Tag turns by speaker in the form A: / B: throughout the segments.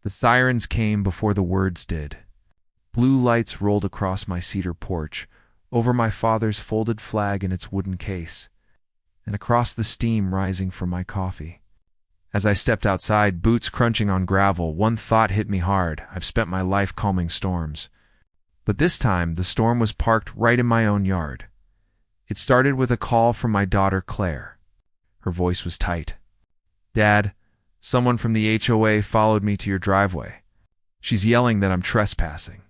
A: The sirens came before the words did. Blue lights rolled across my cedar porch, over my father's folded flag in its wooden case, and across the steam rising from my coffee. As I stepped outside, boots crunching on gravel, one thought hit me hard. I've spent my life calming storms. But this time, the storm was parked right in my own yard. It started with a call from my daughter, Claire. Her voice was tight. "Dad, someone from the HOA followed me to your driveway. She's yelling that I'm trespassing."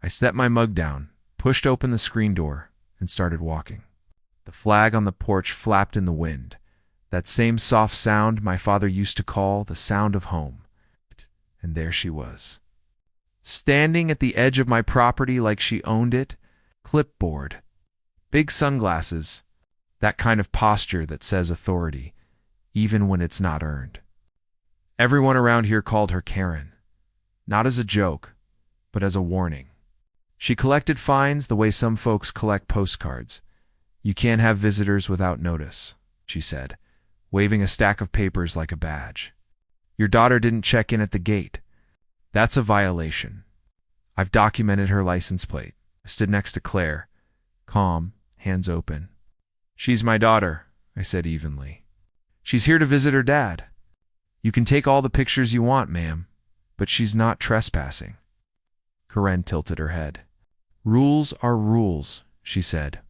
A: I set my mug down, pushed open the screen door, and started walking. The flag on the porch flapped in the wind, that same soft sound my father used to call the sound of home. And there she was, standing at the edge of my property like she owned it, clipboard, big sunglasses, that kind of posture that says authority, even when it's not earned. Everyone around here called her Karen, not as a joke, but as a warning. She collected fines the way some folks collect postcards. "You can't have visitors without notice," she said, waving a stack of papers like a badge. "Your daughter didn't check in at the gate. That's a violation." I've documented her license plate. I stood next to Claire, calm, hands open. "She's my daughter," I said evenly. "She's here to visit her dad. You can take all the pictures you want, ma'am, but she's not trespassing." Karen tilted her head. "Rules are rules," she said.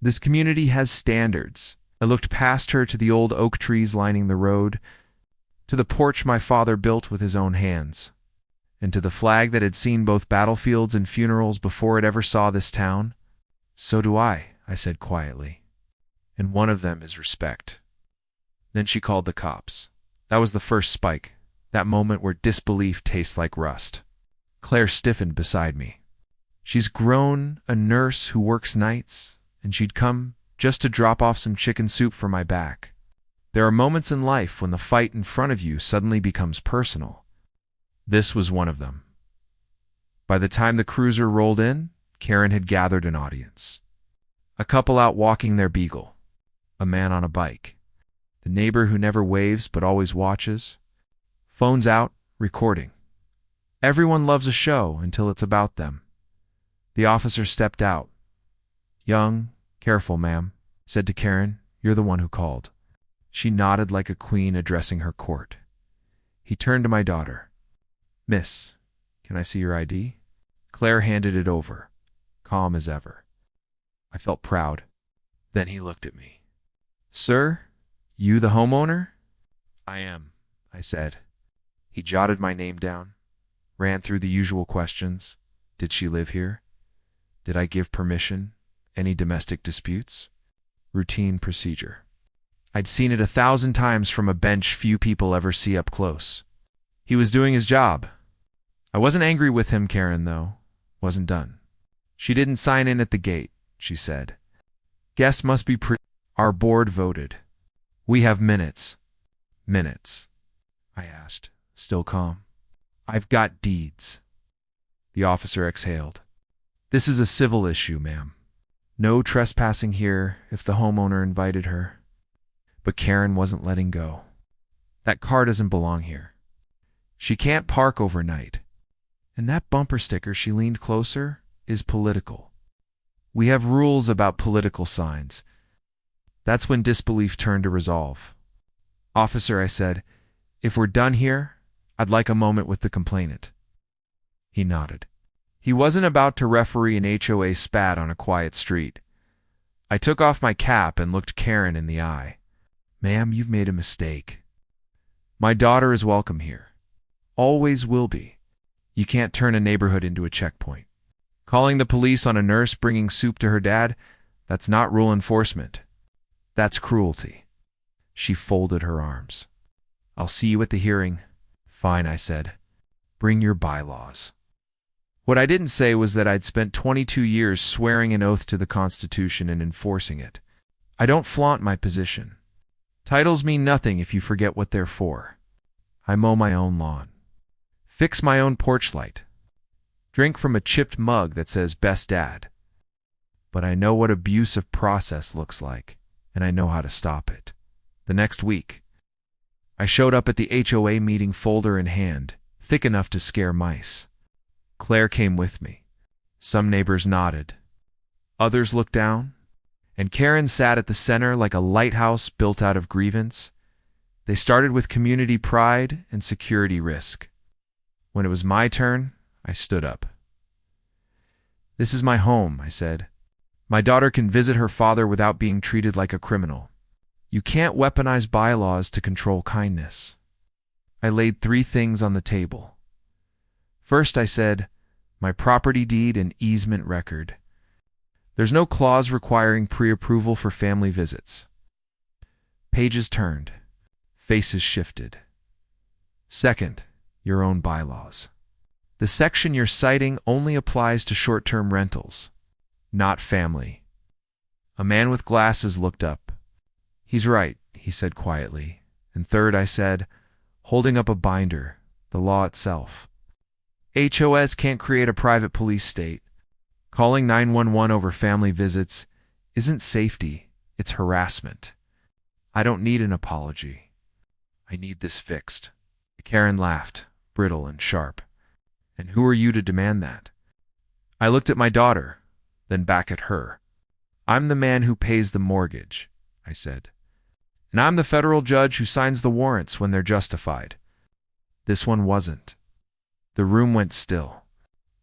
A: "This community has standards." I looked past her to the old oak trees lining the road, to the porch my father built with his own hands, and to the flag that had seen both battlefields and funerals before it ever saw this town. "So do I," I said quietly. "And one of them is respect." Then she called the cops. That was the first spike, that moment where disbelief tastes like rust. Claire stiffened beside me. She's grown, a nurse who works nights, and she'd come just to drop off some chicken soup for my back. There are moments in life when the fight in front of you suddenly becomes personal. This was one of them. By the time the cruiser rolled in, Karen had gathered an audience. A couple out walking their beagle, a man on a bike, the neighbor who never waves but always watches, phones out, recording. Everyone loves a show until it's about them. The officer stepped out. "Young, careful, ma'am," said to Karen, "You're the one who called." She nodded like a queen addressing her court. He turned to my daughter. "Miss, can I see your ID?" Claire handed it over, calm as ever. I felt proud. Then he looked at me. "Sir, you the homeowner?" "I am," I said. He jotted my name down, ran through the usual questions. Did she live here? Did I give permission? Any domestic disputes? Routine procedure. I'd seen it 1,000 times from a bench few people ever see up close. He was doing his job. I wasn't angry with him, Karen, though. Wasn't done. "She didn't sign in at the gate," she said. "Guests must be Our board voted. We have minutes." "Minutes?" I asked, still calm. "I've got deeds." The officer exhaled. "This is a civil issue, ma'am. No trespassing here if the homeowner invited her." But Karen wasn't letting go. "That car doesn't belong here. She can't park overnight. And that bumper sticker," she leaned closer, "is political. We have rules about political signs." That's when disbelief turned to resolve. "Officer," I said, "if we're done here, I'd like a moment with the complainant." He nodded. He wasn't about to referee an HOA spat on a quiet street. I took off my cap and looked Karen in the eye. "Ma'am, you've made a mistake. My daughter is welcome here. Always will be. You can't turn a neighborhood into a checkpoint. Calling the police on a nurse bringing soup to her dad, that's not rule enforcement. That's cruelty." She folded her arms. "I'll see you at the hearing." "Fine," I said. "Bring your bylaws." What I didn't say was that I'd spent 22 years swearing an oath to the Constitution and enforcing it. I don't flaunt my position. Titles mean nothing if you forget what they're for. I mow my own lawn, fix my own porch light, drink from a chipped mug that says "Best Dad." But I know what abuse of process looks like, and I know how to stop it. The next week, I showed up at the HOA meeting, folder in hand, thick enough to scare mice. Claire came with me. Some neighbors nodded. Others looked down. And Karen sat at the center like a lighthouse built out of grievance. They started with community pride and security risk. When it was my turn, I stood up. "This is my home," I said. "My daughter can visit her father without being treated like a criminal. You can't weaponize bylaws to control kindness." I laid 3 things on the table. First, I said, my property deed and easement record. There's no clause requiring pre-approval for family visits. Pages turned. Faces shifted. Second, your own bylaws. The section you're citing only applies to short-term rentals, not family. A man with glasses looked up. "He's right," he said quietly. And third, I said, holding up a binder, the law itself. HOAs can't create a private police state. Calling 911 over family visits isn't safety, it's harassment. I don't need an apology. I need this fixed. Karen laughed, brittle and sharp. "And who are you to demand that?" I looked at my daughter, then back at her. "I'm the man who pays the mortgage," I said. "And I'm the federal judge who signs the warrants when they're justified." This one wasn't. The room went still.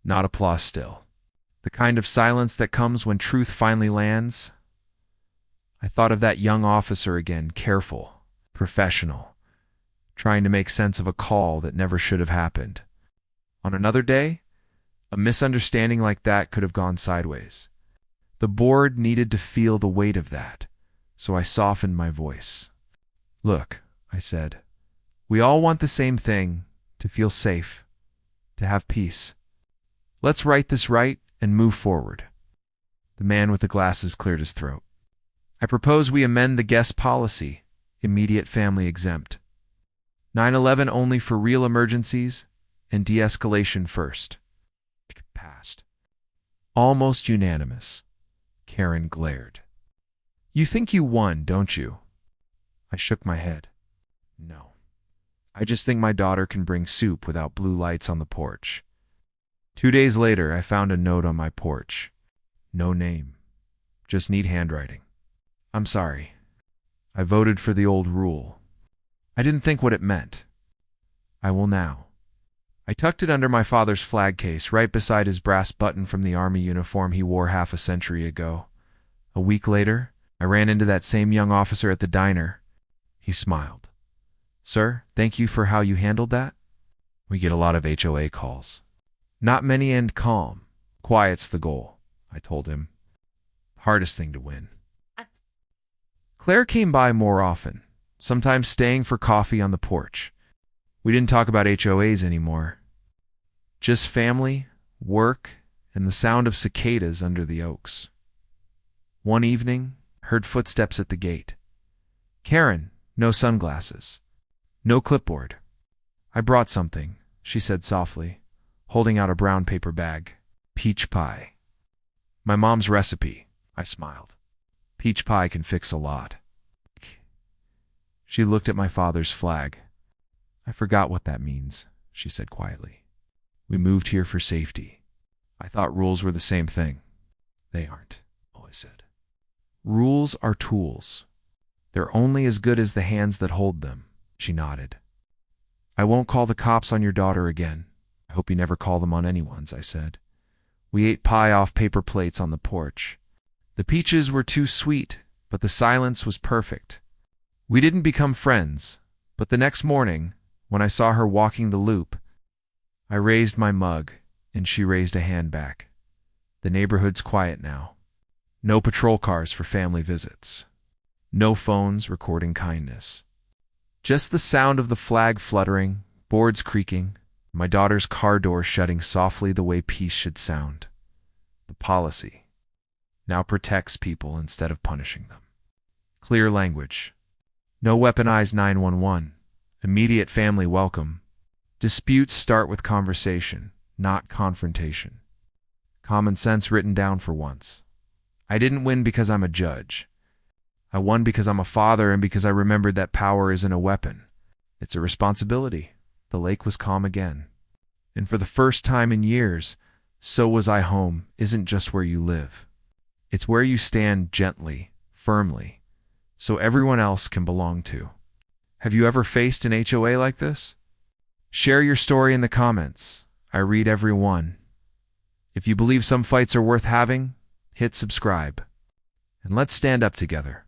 A: Not applause still. The kind of silence that comes when truth finally lands. I thought of that young officer again, careful, professional, trying to make sense of a call that never should have happened. On another day, a misunderstanding like that could have gone sideways. The board needed to feel the weight of that, so I softened my voice. "Look," I said, "we all want the same thing, to feel safe, to have peace. Let's write this right and move forward." The man with the glasses cleared his throat. "I propose we amend the guest policy, immediate family exempt. 9/11 only for real emergencies, and de-escalation first." Passed. Almost unanimous. Karen glared. "You think you won, don't you?" I shook my head. "No. I just think my daughter can bring soup without blue lights on the porch." 2 days later, I found a note on my porch. No name. Just neat handwriting. "I'm sorry. I voted for the old rule. I didn't think what it meant. I will now." I tucked it under my father's flag case, right beside his brass button from the army uniform he wore half a century ago. A week later, I ran into that same young officer at the diner. He smiled. "Sir, thank you for how you handled that." "We get a lot of HOA calls." "Not many and calm. Quiet's the goal," I told him. Hardest thing to win. Claire came by more often, sometimes staying for coffee on the porch. We didn't talk about HOAs anymore. Just family, work, and the sound of cicadas under the oaks. One evening, heard footsteps at the gate. Karen, no sunglasses. No clipboard. "I brought something," she said softly, holding out a brown paper bag. "Peach pie." "My mom's recipe," I smiled. "Peach pie can fix a lot." She looked at my father's flag. "I forgot what that means," she said quietly. "We moved here for safety. I thought rules were the same thing." "They aren't," I always said. "Rules are tools. They're only as good as the hands that hold them," she nodded. "I won't call the cops on your daughter again. I hope you never call them on anyone's," I said. We ate pie off paper plates on the porch. The peaches were too sweet, but the silence was perfect. We didn't become friends, but the next morning, when I saw her walking the loop, I raised my mug, and she raised a hand back. The neighborhood's quiet now. No patrol cars for family visits. No phones recording kindness. Just the sound of the flag fluttering, boards creaking, my daughter's car door shutting softly the way peace should sound. The policy now protects people instead of punishing them. Clear language. No weaponized 911. Immediate family welcome. Disputes start with conversation, not confrontation. Common sense written down for once. I didn't win because I'm a judge. I won because I'm a father and because I remembered that power isn't a weapon. It's a responsibility. The lake was calm again. And for the first time in years, so was I. Home isn't just where you live. It's where you stand gently, firmly, so everyone else can belong to. Have you ever faced an HOA like this? Share your story in the comments. I read every one. If you believe some fights are worth having, hit subscribe. And let's stand up together.